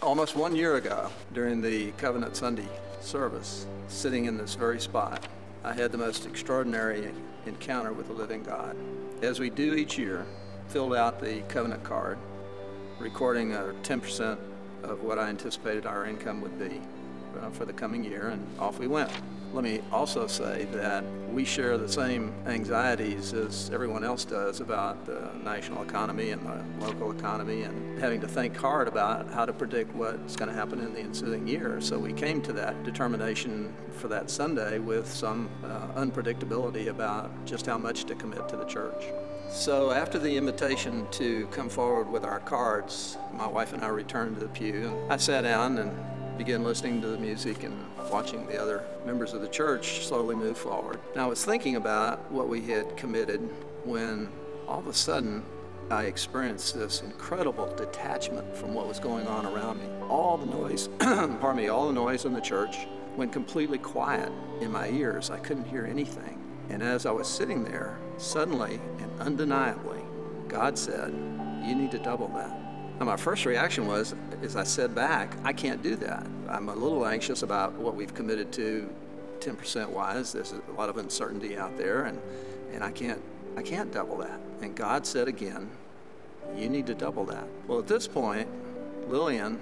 Almost 1 year ago, during the Covenant Sunday service, sitting in this very spot, I had the most extraordinary encounter with the living God. As we do each year, filled out the covenant card, recording 10% of what I anticipated our income would be for the coming year, and off we went. Let me also say that we share the same anxieties as everyone else does about the national economy and the local economy, and having to think hard about how to predict what's going to happen in the ensuing year. So we came to that determination for that Sunday with some unpredictability about just how much to commit to the church. So after the invitation to come forward with our cards, my wife and I returned to the pew, and I sat down and began listening to the music and watching the other members of the church slowly move forward. And I was thinking about what we had committed when all of a sudden I experienced this incredible detachment from what was going on around me. All the noise, all the noise in the church went completely quiet in my ears. I couldn't hear anything. And as I was sitting there, suddenly and undeniably, God said, "You need to double that." And my first reaction was, as I said back, I can't do that. I'm a little anxious about what we've committed to 10% wise. There's a lot of uncertainty out there, and I can't double that. And God said again, "You need to double that." Well, at this point, Lillian,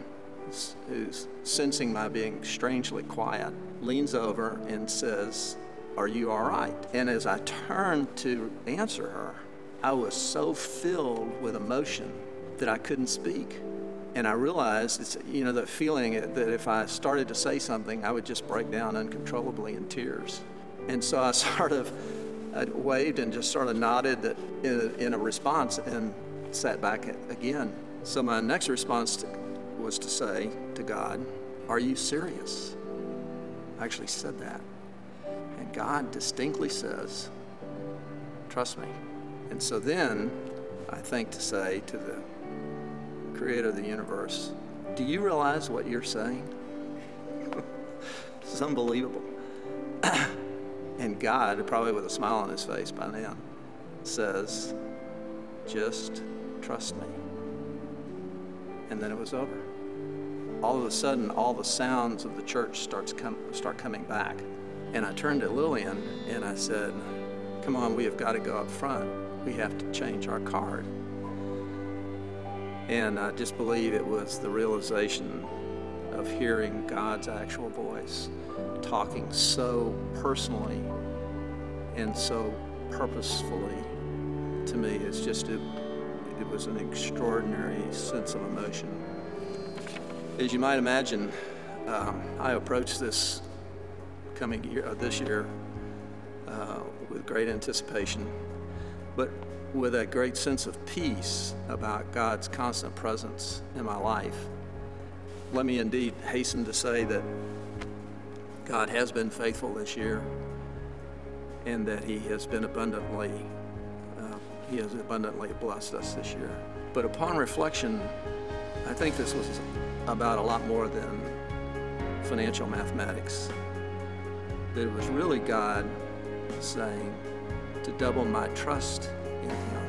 who's sensing my being strangely quiet, leans over and says, "Are you all right?" And as I turned to answer her, I was so filled with emotion that I couldn't speak. And I realized, it's, that feeling that if I started to say something, I would just break down uncontrollably in tears. And so I I waved and just sort of nodded in a response and sat back again. So my next response was to say to God, "Are you serious?" I actually said that. And God distinctly says, "Trust me." And so then I think to say to the Creator of the universe, "Do you realize what you're saying?" It's unbelievable. And God, probably with a smile on his face by now, says, "Just trust me." And then it was over. All of a sudden, all the sounds of the church start coming back. And I turned to Lillian and I said, "Come on, we have got to go up front. We have to change our card." And I just believe it was the realization of hearing God's actual voice talking so personally and so purposefully to me. It was an extraordinary sense of emotion. As you might imagine, I approached this year with great anticipation, but with a great sense of peace about God's constant presence in my life. Let me indeed hasten to say that God has been faithful this year, and that He has abundantly blessed us this year. But upon reflection, I think this was about a lot more than financial mathematics. That it was really God saying to double my trust in Him.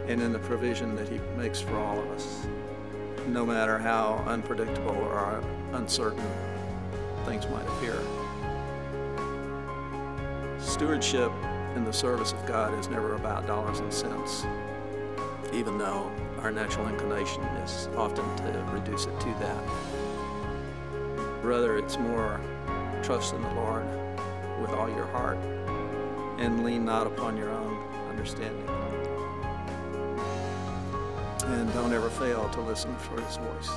And in the provision that He makes for all of us, no matter how unpredictable or uncertain things might appear. Stewardship in the service of God is never about dollars and cents, even though our natural inclination is often to reduce it to that. Rather, it's more trust in the Lord with all your heart and lean not upon your own understanding. And don't ever fail to listen for His voice.